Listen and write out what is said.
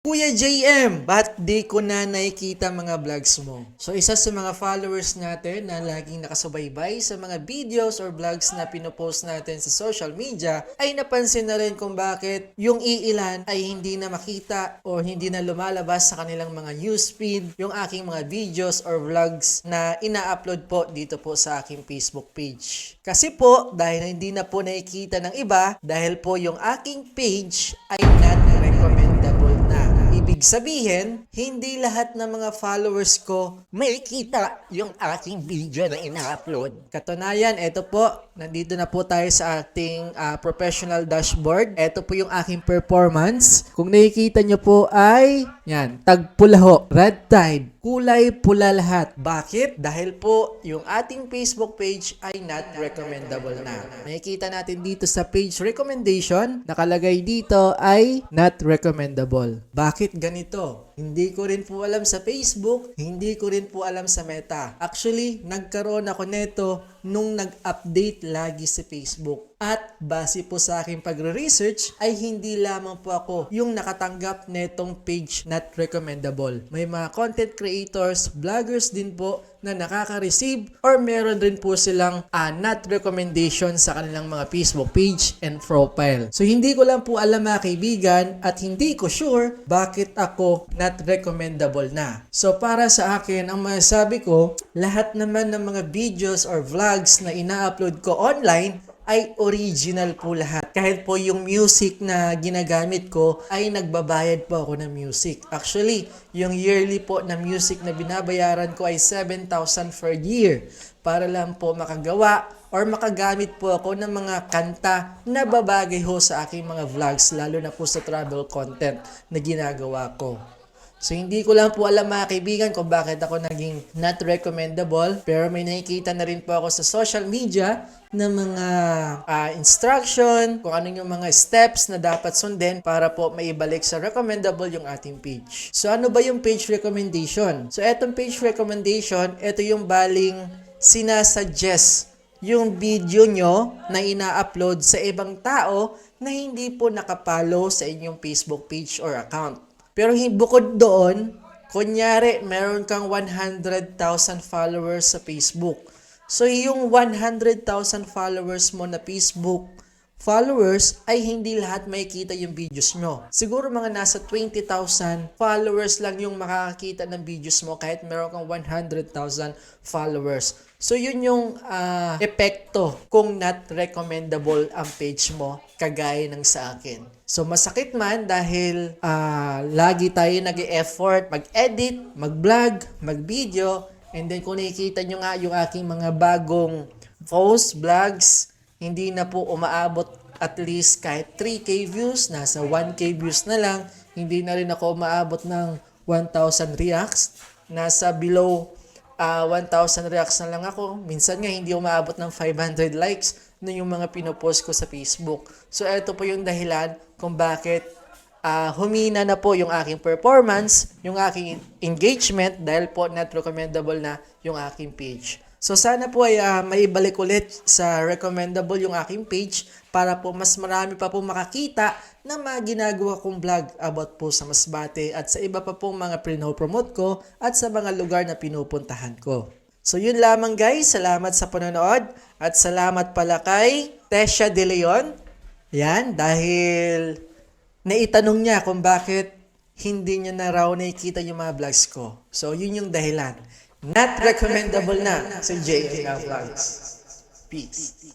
Kuya JM, ba't di ko na nakikita mga vlogs mo? So isa sa mga followers natin na laging nakasubaybay sa mga videos or vlogs na pinopost natin sa social media ay napansin na rin kung bakit yung iilan ay hindi na makita o hindi na lumalabas sa kanilang mga newsfeed yung aking mga videos or vlogs na ina-upload po dito po sa aking Facebook page. Kasi po, dahil hindi na po nakikita ng iba, dahil po yung aking page ay not recommendable na. Ibig sabihin, hindi lahat ng mga followers ko May kita yung aking video na ina-upload. katunayan. Ito po, nandito na po tayo sa ating professional dashboard. Ito po yung aking performance. Kung nakikita nyo po ay, yan, tagpula ho, red tide, kulay pula lahat. Bakit? Dahil po yung ating Facebook page ay not recommendable na. Nakikita natin dito sa page recommendation, nakalagay dito ay not recommendable. Bakit ganito? Hindi ko rin po alam sa Facebook, hindi ko rin po alam sa Meta. Actually, nagkaroon ako neto nung nag-update lagi sa Facebook. At base po sa aking pagre-research ay hindi lamang po ako yung nakatanggap netong page not recommendable. May mga content creators, vloggers din po na nakaka-receive or meron rin po silang not recommendation sa kanilang mga Facebook page and profile. So hindi ko lang po alam mga kaibigan at hindi ko sure bakit ako not recommendable na. So para sa akin, ang masasabi ko, lahat naman ng mga videos or vlogs na ina-upload ko online ay original po lahat. Kahit po yung music na ginagamit ko ay nagbabayad po ako ng music. Actually, yung yearly po na music na binabayaran ko ay 7,000 per year para lang po makagawa or makagamit po ako ng mga kanta na babagay ho sa aking mga vlogs, lalo na po sa travel content na ginagawa ko. So, hindi ko lang po alam mga kaibigan kung bakit ako naging not recommendable. Pero may nakikita na rin po ako sa social media na mga instruction, kung ano yung mga steps na dapat sundin para po maibalik sa recommendable yung ating page. So, ano ba yung page recommendation? So, etong page recommendation, ito yung baling sinasuggest yung video nyo na ina-upload sa ibang tao na hindi po nakapollow sa inyong Facebook page or account. Pero bukod doon, kunyari, meron kang 100,000 followers sa Facebook. So, yung 100,000 followers mo na Facebook followers ay hindi lahat makikita yung videos mo. Siguro mga nasa 20,000 followers lang yung makakakita ng videos mo kahit meron kang 100,000 followers. So, yun yung epekto kung not recommendable ang page mo kagaya ng sa akin. So, masakit man dahil lagi tayo nag-e-effort mag-edit, mag-vlog, mag-video, and then kung nakikita nyo nga yung aking mga bagong posts, vlogs, hindi na po umaabot at least kahit 3K views, nasa 1K views na lang, hindi na rin ako umaabot ng 1,000 reacts, nasa below 1,000 reacts na lang ako. Minsan nga hindi umaabot ng 500 likes na yung mga pinopost ko sa Facebook. So, ito po yung dahilan kung bakit humina na po yung aking performance, yung aking engagement dahil po not recommendable na yung aking page. So, sana po ay maibalik ulit sa recommendable yung aking page para po mas marami pa po makakita ng mga ginagawa kong vlog about po sa Masbate at sa iba pa pong mga pinopromote ko at sa mga lugar na pinupuntahan ko. So, yun lamang guys. Salamat sa panonood at salamat pala kay Tesha De Leon. Yan, dahil naitanong niya kung bakit hindi niya na raw nakikita yung mga vlogs ko. So, yun yung dahilan. Not recommendable na sa JM Vlogs. Peace.